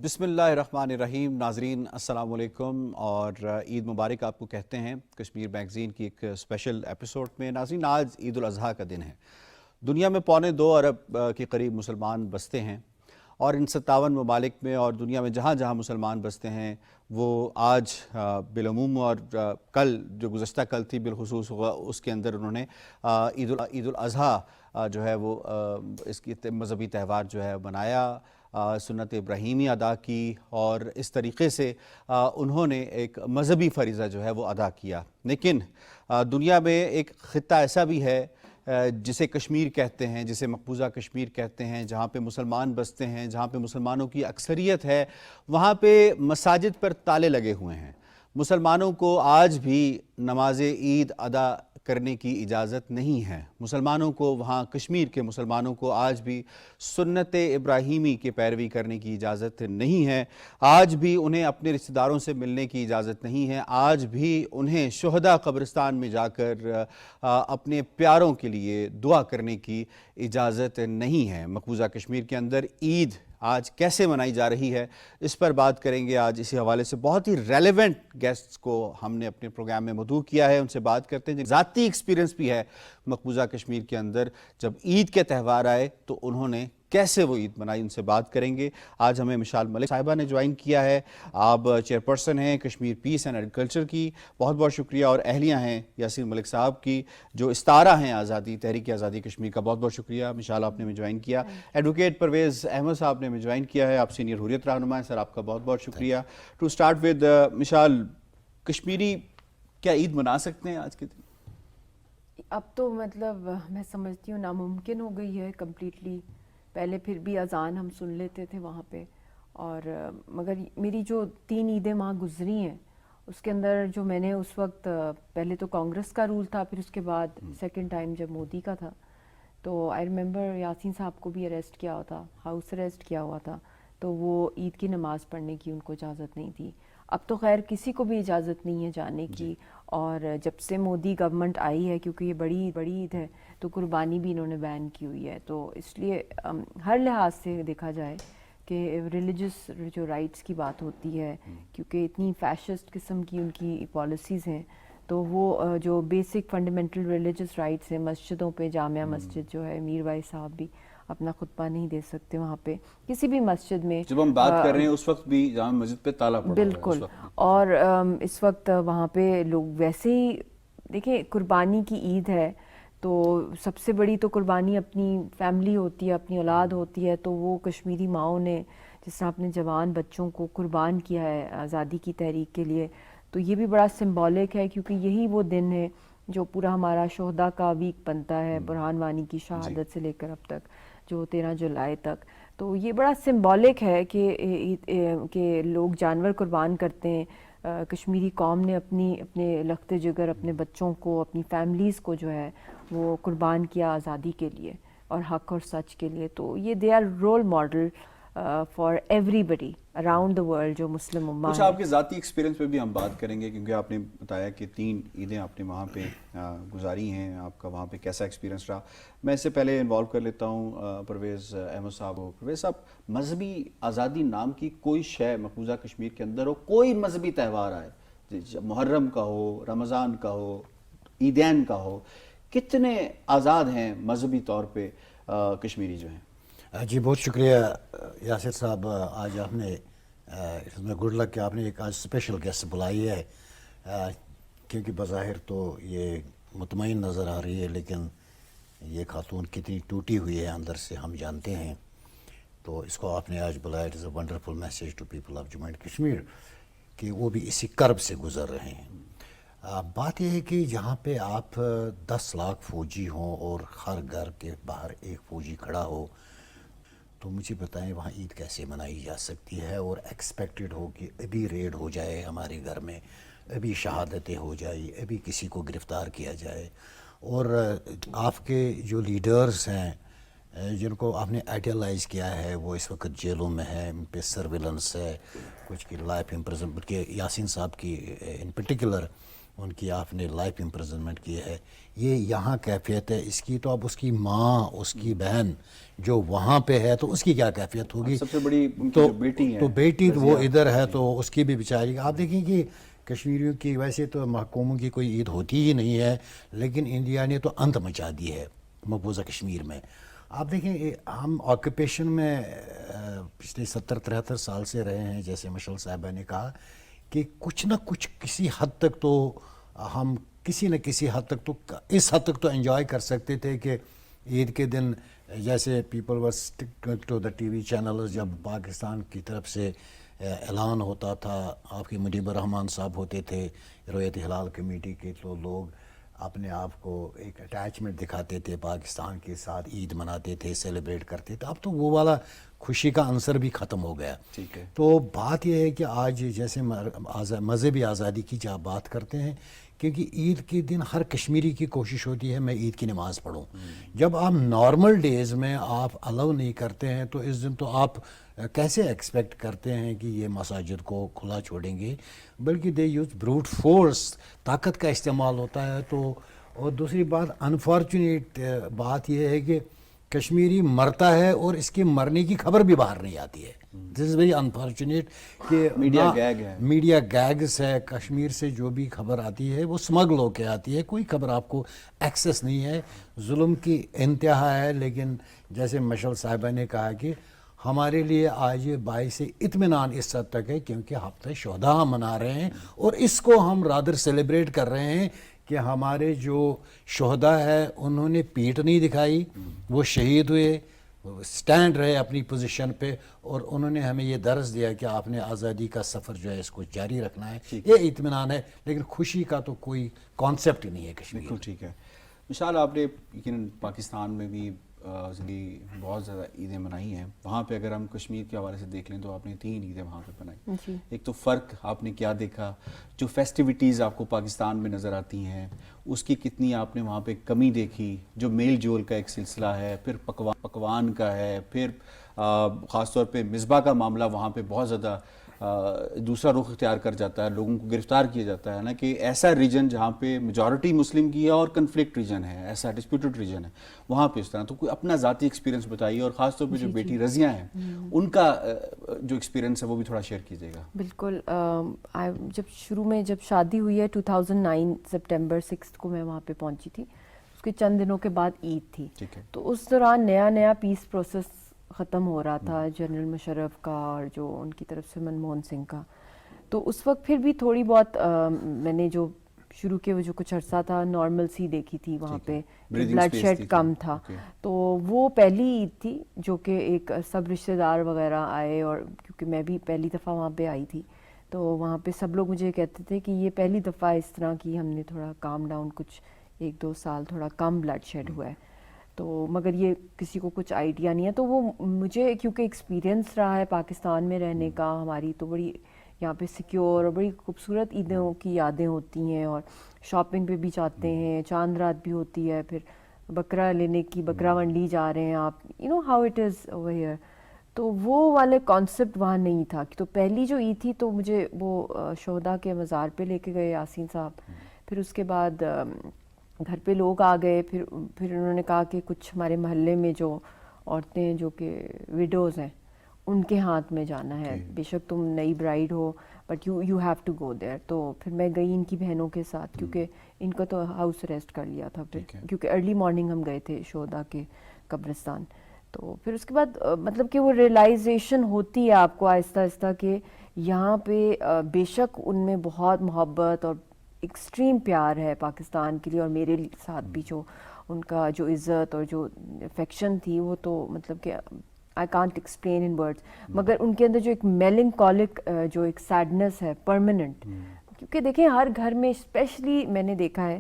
بسم اللہ الرحمن الرحیم. ناظرین السلام علیکم اور عید مبارک آپ کو کہتے ہیں کشمیر میگزین کی ایک اسپیشل ایپیسوڈ میں. ناظرین آج عید الاضحیٰ کا دن ہے. دنیا میں 2.25 ارب کے قریب مسلمان بستے ہیں اور ان 57 ممالک میں اور دنیا میں جہاں جہاں مسلمان بستے ہیں وہ آج بالعموم اور کل جو گزشتہ کل تھی بالخصوص اس کے اندر انہوں نے عید الاضحیٰ جو ہے وہ اس کی مذہبی تہوار جو ہے منایا, سنت ابراہیمی ادا کی اور اس طریقے سے انہوں نے ایک مذہبی فریضہ جو ہے وہ ادا کیا. لیکن دنیا میں ایک خطہ ایسا بھی ہے جسے کشمیر کہتے ہیں, جسے مقبوضہ کشمیر کہتے ہیں, جہاں پہ مسلمان بستے ہیں, جہاں پہ مسلمانوں کی اکثریت ہے. وہاں پہ مساجد پر تالے لگے ہوئے ہیں. مسلمانوں کو آج بھی نماز عید ادا کرنے کی اجازت نہیں ہے. مسلمانوں کو وہاں کشمیر کے مسلمانوں کو آج بھی سنت ابراہیمی کی پیروی کرنے کی اجازت نہیں ہے. آج بھی انہیں اپنے رشتہ داروں سے ملنے کی اجازت نہیں ہے. آج بھی انہیں شہداء قبرستان میں جا کر اپنے پیاروں کے لیے دعا کرنے کی اجازت نہیں ہے. مقبوضہ کشمیر کے اندر عید آج کیسے منائی جا رہی ہے, اس پر بات کریں گے. آج اسی حوالے سے بہت ہی ریلیونٹ گیسٹس کو ہم نے اپنے پروگرام میں مدعو کیا ہے, ان سے بات کرتے ہیں. ذاتی ایکسپیرینس بھی ہے مقبوضہ کشمیر کے اندر, جب عید کے تہوار آئے تو انہوں نے کیسے وہ عید منائی, ان سے بات کریں گے. آج ہمیں مشال ملک صاحبہ نے جوائن کیا ہے. آپ چیئرپرسن ہیں کشمیر پیس اینڈ ایگریکلچر کی, بہت بہت شکریہ. اور اہلیہ ہیں یاسین ملک صاحب کی جو استارہ ہیں آزادی تحریک آزادی کشمیر کا, بہت بہت شکریہ. مشال آپ نے ہمیں جوائن کیا. ایڈوکیٹ پرویز احمد صاحب نے ہمیں جوائن کیا ہے, آپ سینئر حریت رہنما ہیں. سر آپ کا بہت بہت شکریہ. To start with Mishal, Kashmiri کیا عید منا سکتے ہیں آج کے دن؟ اب تو مطلب میں سمجھتی ہوں ناممکن ہو گئی ہے کمپلیٹلی. پہلے پھر بھی اذان ہم سن لیتے تھے وہاں پہ, اور مگر میری جو 3 عیدیں وہاں گزری ہیں اس کے اندر جو میں نے اس وقت, پہلے تو کانگریس کا رول تھا, پھر اس کے بعد سیکنڈ ٹائم جب مودی کا تھا, تو آئی ریممبر یاسین صاحب کو بھی اریسٹ کیا ہوا تھا, ہاؤس اریسٹ کیا ہوا تھا, تو وہ عید کی نماز پڑھنے کی ان کو اجازت نہیں تھی. اب تو خیر کسی کو بھی اجازت نہیں ہے جانے کی, اور جب سے مودی گورنمنٹ آئی ہے, کیونکہ یہ بڑی عید ہے, تو قربانی بھی انہوں نے بین کی ہوئی ہے. تو اس لیے ہر لحاظ سے دیکھا جائے کہ ریلیجس جو رائٹس کی بات ہوتی ہے, کیونکہ اتنی فیشسٹ قسم کی ان کی پالیسیز ہیں, تو وہ جو بیسک فنڈامنٹل ریلیجس رائٹس ہیں, مسجدوں پہ جامعہ مسجد جو ہے, امیر بھائی صاحب بھی اپنا خطبہ نہیں دے سکتے وہاں پہ کسی بھی مسجد میں. جب ہم بات کر رہے ہیں اس وقت بھی جامع مسجد پہ تالا پڑا بالکل. اور اس وقت وہاں پہ لوگ ویسے ہی دیکھیں, قربانی کی عید ہے تو سب سے بڑی تو قربانی اپنی فیملی ہوتی ہے, اپنی اولاد ہوتی ہے. تو وہ کشمیری ماؤں نے جس طرح اپنے جوان بچوں کو قربان کیا ہے آزادی کی تحریک کے لیے, تو یہ بھی بڑا سمبولک ہے, کیونکہ یہی وہ دن ہے جو پورا ہمارا شہداء کا ویک بنتا ہے, برہان وانی کی شہادت سے لے کر اب تک جو 13 جولائی تک. تو یہ بڑا سمبولک ہے کہ لوگ جانور قربان کرتے ہیں. کشمیری قوم نے اپنے لخت جگر, اپنے بچوں کو, اپنی فیملیز کو جو ہے وہ قربان کیا آزادی کے لیے اور حق اور سچ کے لیے. تو یہ they are role model for everybody around the world جو مسلم امہ ہے. کچھ آپ کے ذاتی ایکسپیرینس پہ بھی ہم بات کریں گے, کیونکہ آپ نے بتایا کہ 3 عیدیں آپ نے وہاں پہ گزاری ہیں. آپ کا وہاں پہ کیسا ایکسپیرینس رہا؟ میں اس سے پہلے انوالو کر لیتا ہوں پرویز احمد صاحب کو. پرویز صاحب, مذہبی آزادی نام کی کوئی شے مقبوضہ کشمیر کے اندر ہو, کوئی مذہبی تہوار آئے, محرم کا ہو, رمضان کا ہو, عیدین کا ہو, کتنے آزاد ہیں مذہبی طور پہ کشمیری جو ہیں؟ جی بہت شکریہ یاسر صاحب. آج آپ نے اس میں گڈ لک کہ آپ نے ایک آج اسپیشل گیسٹ بلائی ہے, کیونکہ بظاہر تو یہ مطمئن نظر آ رہی ہے, لیکن یہ خاتون کتنی ٹوٹی ہوئی ہے اندر سے ہم جانتے ہیں. تو اس کو آپ نے آج بلایا, it is a wonderful message to people of Jammu and Kashmir کہ وہ بھی اسی کرب سے گزر رہے ہیں. بات یہ ہے کہ جہاں پہ آپ 10 لاکھ فوجی ہوں اور ہر گھر کے باہر ایک فوجی کھڑا ہو, تو مجھے بتائیں وہاں عید کیسے منائی جا سکتی ہے؟ اور ایکسپیکٹڈ ہو کہ ابھی ریڈ ہو جائے ہمارے گھر میں, ابھی شہادتیں ہو جائیں, ابھی کسی کو گرفتار کیا جائے. اور آپ کے جو لیڈرز ہیں جن کو آپ نے آئیڈیالائز کیا ہے وہ اس وقت جیلوں میں ہیں, ان پہ سرویلنس ہے, کچھ کی لائف امپرزن, بلکہ یاسین صاحب کی ان پرٹیکولر ان کی آپ نے لائف امپرزنمنٹ کی ہے. یہ یہاں کیفیت ہے اس کی, تو اب اس کی ماں, اس کی بہن جو وہاں پہ ہے تو اس کی کیا کیفیت ہوگی. سب سے بڑی ان کی جو بیٹی ہے تو بیٹی وہ ادھر ہے تو اس کی بھی بیچاری. آپ دیکھیں کہ کشمیریوں کی ویسے تو محکوموں کی کوئی عید ہوتی ہی نہیں ہے, لیکن انڈیا نے تو انت مچا دی ہے مقبوضہ کشمیر میں. آپ دیکھیں ہم آکوپیشن میں پچھلے 70-73 سال سے رہے ہیں, جیسے مشل صاحبہ نے کہا کہ کچھ نہ کچھ کسی حد تک تو ہم کسی نہ کسی حد تک تو اس حد تک تو انجوائے کر سکتے تھے کہ عید کے دن جیسے people were stick to the T V channels, جب پاکستان کی طرف سے اعلان ہوتا تھا, آپ کے مجیب الرحمان صاحب ہوتے تھے رویت ہلال کمیٹی کے, تو لوگ اپنے آپ کو ایک اٹیچمنٹ دکھاتے تھے پاکستان کے ساتھ, عید مناتے تھے, سیلیبریٹ کرتے تھے. اب تو وہ والا خوشی کا عنصر بھی ختم ہو گیا. ٹھیک ہے. تو بات یہ ہے کہ آج جیسے مذہبی آزادی کی جب بات کرتے ہیں, کیونکہ عید کے دن ہر کشمیری کی کوشش ہوتی ہے میں عید کی نماز پڑھوں. جب آپ نارمل ڈیز میں آپ الاؤ نہیں کرتے ہیں تو اس دن تو آپ کیسے ایکسپیکٹ کرتے ہیں کہ یہ مساجد کو کھلا چھوڑیں گے, بلکہ دے یوز بروٹ فورس, طاقت کا استعمال ہوتا ہے. تو اور دوسری بات انفارچونیٹ بات یہ ہے کہ کشمیری مرتا ہے اور اس کے مرنے کی خبر بھی باہر نہیں آتی ہے. دس از ویری انفارچونیٹ کہ میڈیا گیگ ہے, میڈیا گیگس ہے. کشمیر سے جو بھی خبر آتی ہے وہ سمگل ہو کے آتی ہے, کوئی خبر آپ کو ایکسیس نہیں ہے. ظلم کی انتہا ہے. لیکن جیسے مشل صاحبہ نے کہا کہ ہمارے لیے آج یہ باعث اطمینان اس حد تک ہے کیونکہ ہفتہ شہداء ہم منا رہے ہیں, اور اس کو ہم رادر سیلیبریٹ کر رہے ہیں کہ ہمارے جو شہداء ہے انہوں نے پیٹھ نہیں دکھائی, وہ شہید ہوئے, سٹینڈ رہے اپنی پوزیشن پہ, اور انہوں نے ہمیں یہ درس دیا کہ آپ نے آزادی کا سفر جو ہے اس کو جاری رکھنا ہے. یہ اطمینان ہے, لیکن خوشی کا تو کوئی کانسیپٹ ہی نہیں ہے کشمیر. بالکل ٹھیک ہے. مشال, آپ نے یقیناً پاکستان میں بھی زندگی بہت زیادہ عیدیں منائی ہیں. وہاں پہ اگر ہم کشمیر کے حوالے سے دیکھ لیں تو آپ نے 3 عیدیں وہاں پہ منائی. ایک تو فرق آپ نے کیا دیکھا, جو فیسٹیوٹیز آپ کو پاکستان میں نظر آتی ہیں اس کی کتنی آپ نے وہاں پہ کمی دیکھی, جو میل جول کا ایک سلسلہ ہے, پھر پکوان کا ہے, پھر خاص طور پہ مصباح کا معاملہ وہاں پہ بہت زیادہ دوسرا رخ اختیار کر جاتا ہے, لوگوں کو گرفتار کیا جاتا ہے نا, کہ ایسا ریجن جہاں پہ میجورٹی مسلم کی ہے اور کنفلکٹ ریجن ہے, ایسا ڈسپیوٹڈ ریجن ہے, وہاں پہ اس طرح. تو کوئی اپنا ذاتی ایکسپیرینس بتائیے, اور خاص طور پہ جو بیٹی رضیہ ہیں ان کا جو ایکسپیرینس ہے وہ بھی تھوڑا شیئر کیجیے گا. بالکل. جب شروع میں جب شادی ہوئی ہے 2009 سپٹمبر 6 کو میں وہاں پہ پہنچی تھی, اس کے چند دنوں کے بعد عید تھی. تو اس دوران نیا پیس پروسیس ختم ہو رہا تھا, جنرل مشرف کا اور جو ان کی طرف سے منموہن سنگھ کا. تو اس وقت پھر بھی تھوڑی بہت میں نے جو شروع کے وہ جو کچھ عرصہ تھا نارمل سی دیکھی تھی وہاں پہ, بلڈ شیڈ کم تھا. تو وہ پہلی عید تھی جو کہ ایک سب رشتہ دار وغیرہ آئے, اور کیونکہ میں بھی پہلی دفعہ وہاں پہ آئی تھی تو وہاں پہ سب لوگ مجھے کہتے تھے کہ یہ پہلی دفعہ اس طرح کی ہم نے تھوڑا کام ڈاؤن, کچھ 1-2 سال تھوڑا کم بلڈ شیڈ ہوا ہے. تو مگر یہ کسی کو کچھ آئیڈیا نہیں ہے. تو وہ مجھے کیونکہ ایکسپیرینس رہا ہے پاکستان میں رہنے کا, ہماری تو بڑی یہاں پہ سیکیور اور بڑی خوبصورت عیدوں کی یادیں ہوتی ہیں, اور شاپنگ پہ بھی جاتے ہیں, چاند رات بھی ہوتی ہے, پھر بکرا لینے کی بکرا منڈی جا رہے ہیں آپ, you know how it is over here. تو وہ والے کانسیپٹ وہاں نہیں تھا. تو پہلی جو عید تھی تو مجھے وہ شہداء کے مزار پہ لے کے گئے یاسین صاحب, پھر اس کے بعد گھر پہ لوگ آ گئے. پھر انہوں نے کہا کہ کچھ ہمارے محلے میں جو عورتیں ہیں جو کہ ویڈوز ہیں ان کے ہاتھ میں جانا ہے, بے شک تم نئی برائڈ ہو but you have to go there. تو پھر میں گئی ان کی بہنوں کے ساتھ, کیونکہ ان کا تو ہاؤس اریسٹ کر لیا تھا پھر, کیونکہ ارلی مارننگ ہم گئے تھے شہداء کے قبرستان. تو پھر اس کے بعد مطلب کہ وہ ریئلائزیشن ہوتی ہے آپ کو آہستہ آہستہ کہ یہاں پہ بے شک ان میں بہت محبت اور ایکسٹریم پیار ہے پاکستان کے لیے, اور میرے ساتھ بھی جو ان کا جو عزت اور جو افیکشن تھی وہ تو مطلب کہ I can't explain in words. مگر ان کے اندر جو ایک میلنکولک جو ایک سیڈنس ہے پرماننٹ, کیونکہ دیکھیں ہر گھر میں اسپیشلی میں نے دیکھا ہے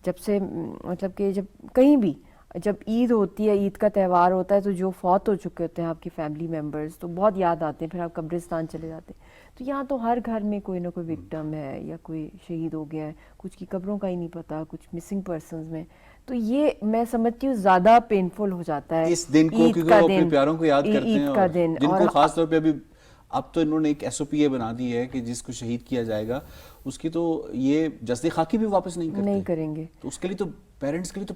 جب سے مطلب کہ جب کہیں بھی جب عید ہوتی ہے, عید کا تہوار ہوتا ہے, تو جو فوت ہو چکے ہوتے ہیں آپ کے فیملی ممبرز تو بہت یاد آتے ہیں, پھر آپ قبرستان چلے جاتے ہیں. تو یہاں تو ہر گھر میں کوئی نہ کوئی وکٹم ہے یا کوئی شہید ہو گیا ہے, کچھ کی قبروں کا ہی نہیں پتہ, کچھ مسنگ پرسنز میں. تو یہ میں سمجھتی ہوں زیادہ پینفل ہو جاتا ہے اس دن کو, کیونکہ وہ اپنے پیاروں کو یاد کرتے ہیں, اور جن کو خاص طور پہ اب تو انہوں نے ایک SOP بنا دی ہے کہ جس کو شہید کیا جائے گا اس کی تو یہ جسد خاکی بھی واپس نہیں کریں گے. تو اس کے لیے تو پیرنٹس کے لیے تو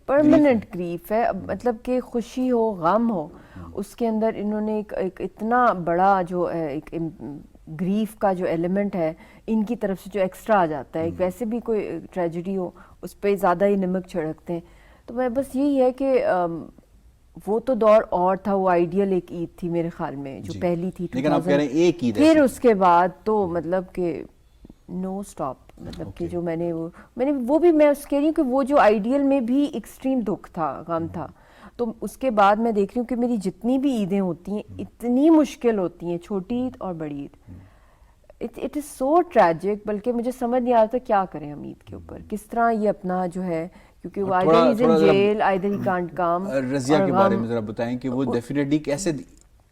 پرماننٹ گریف ہے. مطلب کہ خوشی ہو غم ہو اس کے اندر انہوں نے ایک اتنا بڑا جو ایک گریف کا جو ایلیمنٹ ہے ان کی طرف سے جو ایکسٹرا آ جاتا ہے. ویسے بھی کوئی ٹریجڈی ہو اس پہ زیادہ ہی نمک چھڑکتے ہیں. تو میں بس یہی ہے کہ وہ تو دور اور تھا, وہ آئیڈیل ایک عید تھی میرے خیال میں جو پہلی تھی, لیکن آپ کہہ رہے ہیں ایک عید, پھر اس کے بعد تو مطلب کہ نو سٹاپ. مطلب کہ جو میں نے وہ بھی میں اس کہہ رہی ہوں کہ وہ جو آئیڈیل میں بھی ایکسٹریم دکھ تھا, غم تھا. تو اس کے بعد میں دیکھ رہی ہوں کہ میری جتنی بھی عیدیں ہوتی ہیں اتنی مشکل ہوتی ہیں, چھوٹی عید اور بڑی عید. It is so tragic. بلکہ مجھے سمجھ نہیں آتا کیا کریں ہم عید کے اوپر, کس طرح یہ اپنا جو ہے, کیونکہ وہ either he's in jail, either he can't come. Razia کے بارے میں ذرا بتائیں کہ وہ ڈیفینیٹلی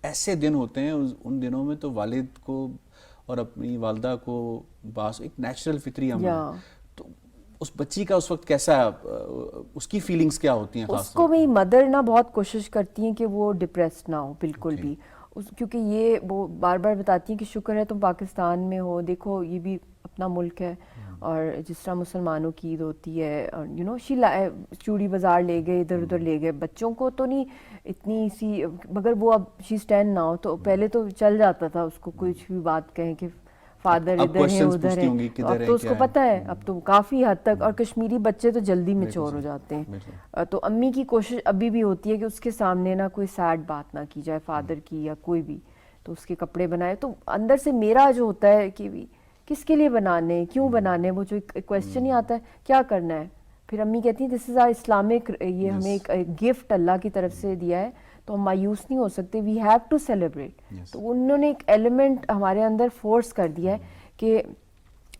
ایسے دن ہوتے ہیں, ان دنوں میں تو والد کو اور اپنی والدہ کو باس ایک نیچرل فطری عمل ہے. تو اس بچی کا اس وقت کیسا, اس کی فیلنگز کیا ہوتی ہیں؟ اس کو میری مدر نا بہت کوشش کرتی ہیں کہ وہ ڈپریسڈ نہ ہو بالکل بھی, کیونکہ یہ وہ بار بار بتاتی ہیں کہ شکر ہے تم پاکستان میں ہو, دیکھو یہ بھی اپنا ملک ہے, اور جس طرح مسلمانوں کی عید ہوتی ہے, چوڑی بازار لے گئے, ادھر ادھر لے گئے. بچوں کو تو نہیں اتنی سی, مگر وہ اب شی اسٹینڈ نہ ہو, تو پہلے تو چل جاتا تھا اس کو کچھ بھی بات کہیں کہ فادر ادھر ہیں ادھر ہیں. اب تو اس کو پتہ ہے, اب تو کافی حد تک, اور کشمیری بچے تو جلدی میچور ہو جاتے ہیں. تو امی کی کوشش ابھی بھی ہوتی ہے کہ اس کے سامنے نا کوئی سیڈ بات نہ کی جائے فادر کی یا کوئی بھی, تو اس کے کپڑے بنائے. تو اندر سے میرا جو ہوتا ہے کہ کس کے لیے بنانے, کیوں بنانے, وہ جو ایک کویسچن ہی آتا ہے کیا کرنا ہے. پھر امی کہتی ہیں دس از آر اسلامک, یہ ہمیں ایک گفٹ اللہ کی طرف سے دیا ہے, تو ہم مایوس نہیں ہو سکتے, وی ہیو ٹو سیلیبریٹ. تو انہوں نے ایک ایلیمنٹ ہمارے اندر فورس کر دیا ہے کہ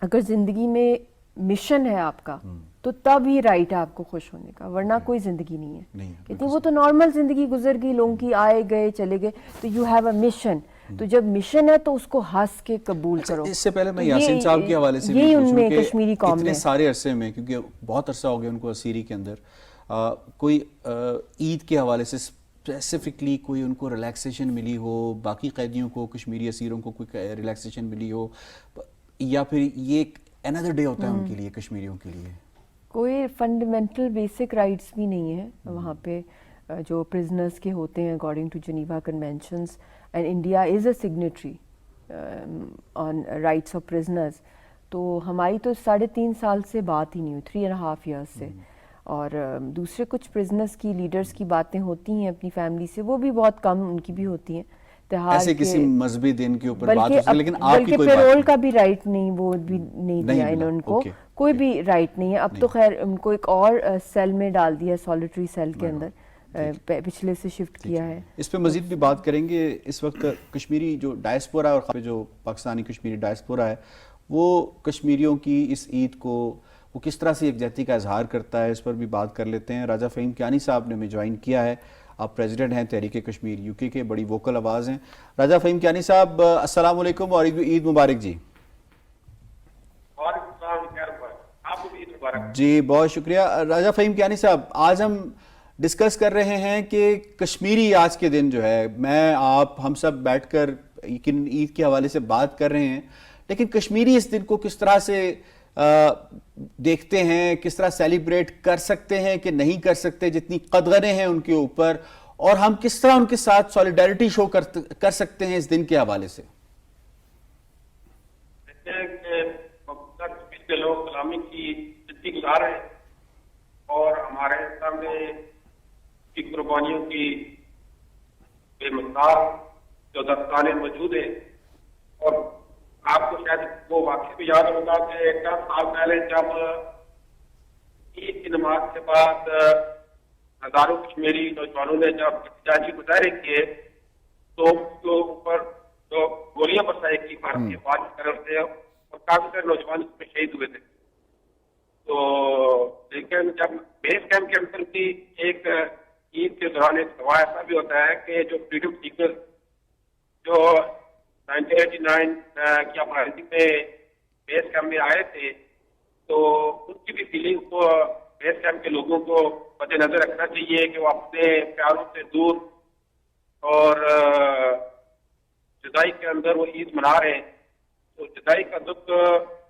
اگر زندگی میں مشن ہے آپ کا تو تب ہی رائٹ ہے آپ کو خوش ہونے کا, ورنہ کوئی زندگی نہیں ہے. کہتی ہیں وہ تو نارمل زندگی گزر گئی, لوگوں کی آئے گئے چلے گئے, تو یو ہیو اے مشن. تو جب مشن ہے تو اس کو ہنس کے قبول کرو. اس سے پہلے میں یاسین صاحب کے حوالے سے بھی پوچھوں کہ کشمیری قوم اتنے سارے عرصے میں, کیونکہ بہت عرصہ ہو گیا ان کو اسیری کے اندر, کوئی عید کے حوالے سے اسپیسیفکلی کوئی ان کو ریلیکسیشن ملی ہو, باقی قیدیوں کو, کشمیری اسیروں کو کوئی ریلیکسیشن ملی ہو, یا پھر یہ ایک another ڈے ہوتا ہے ان کے لیے, کشمیریوں کے لیے؟ کوئی فنڈامنٹل بیسک رائٹس بھی نہیں ہیں وہاں پہ جو پرزنرز کے ہوتے ہیں according to Geneva conventions, and India is a signatory on rights of prisoners. تو ہماری تو 3.5 سال سے بات ہی نہیں ہوئی, 3.5 years سے. اور دوسرے کچھ پرزنرز کی, لیڈرز کی باتیں ہوتی ہیں اپنی فیملی سے, وہ بھی بہت کم ان کی بھی ہوتی ہیں. ایسے کسی مذہبی دن کے اوپر بات ہوتی ہے, لیکن آپ کی کوئی پیرول کا بھی رائٹ نہیں, وہ بھی نہیں دیا ان کو, کوئی بھی رائٹ نہیں ہے. اب تو خیر ان کو ایک اور سیل میں ڈال دیا, سالٹری سیل کے اندر, پچھلے سے شفٹ کیا ہے. اس پہ مزید بھی بات کریں گے. اس وقت کشمیری جو ڈائسپورا ہے, اور جو پاکستانی کشمیری ڈائسپورا ہے, وہ کشمیریوں کی اس عید کو وہ کس طرح سے یکجہتی کا اظہار کرتا ہے, اس پر بھی بات کر لیتے ہیں. راجہ فہیم کیانی صاحب نے ہمیں جوائن کیا ہے, آپ پریزیڈنٹ ہیں تحریک کشمیر UK کے, بڑی ووکل آواز ہیں. راجہ فہیم کیانی صاحب السلام علیکم اور عید مبارک جی. جی بہت شکریہ. راجہ فہیم کیانی صاحب, آج ہم ڈسکس کر رہے ہیں کہ کشمیری آج کے دن جو ہے, میں آپ ہم سب بیٹھ کر عید کے حوالے سے بات کر رہے ہیں, لیکن کشمیری اس دن کو کس طرح سے دیکھتے ہیں, کس طرح سیلیبریٹ کر سکتے ہیں کہ نہیں کر سکتے, جتنی قدغنیں ہیں ان کے اوپر, اور ہم کس طرح ان کے ساتھ سولیڈیرٹی شو کر سکتے ہیں اس دن کے حوالے سے؟ کشمیر کے لوگ غلامی کی زندگی گزار رہے ہیں, اور ہمارے سامنے کی قربانیوں کی بے مثال جو دستانے موجود ہیں. اور آپ کو شاید وہ واقعہ بھی یاد ہوگا کہ 10 سال پہلے جب عید کی نماز کے بعد ہزاروں کشمیری نوجوانوں نے جب احتجاجی مظاہرے کیے, تو ان کے اوپر جو گولیاں برسائی کی بھارتی فوج کی طرف سے, اور کافی سارے نوجوان اس میں شہید ہوئے تھے. تو لیکن جب بیس کیمپ کے اندر بھی ایک عید کے دوران ایک سوال ایسا بھی ہوتا ہے کہ جو فریڈم سیکر جو 1989 کی اپرائزنگ میں بیس کیمپ میں آئے تھے, تو ان کی بھی فیلنگ کو بیس کیمپ کے لوگوں کو مد نظر رکھنا چاہیے کہ وہ اپنے پیاروں سے دور اور جدائی کے اندر وہ عید منا رہے ہیں. تو جدائی کا دکھ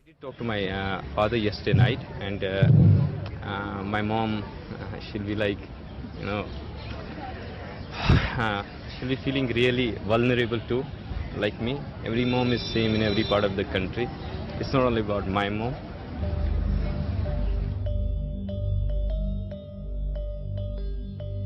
I did talk to my father yesterday night, and my mom, she'll be like, you know, she'll be feeling really vulnerable too, like me. Every mom is same in every part of the country. It's not only about my mom.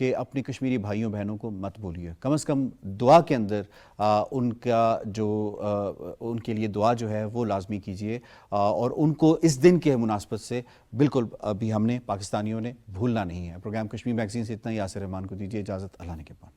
کہ اپنے کشمیری بھائیوں بہنوں کو مت بھولیے، کم از کم دعا کے اندر ان کا جو ان کے لیے دعا جو ہے وہ لازمی کیجیے، اور ان کو اس دن کے مناسبت سے بالکل ابھی ہم نے پاکستانیوں نے بھولنا نہیں ہے۔ پروگرام کشمیر میگزین سے اتنا ہی، یاسر رحمان کو دیجیے اجازت، اللہ نے کے پان۔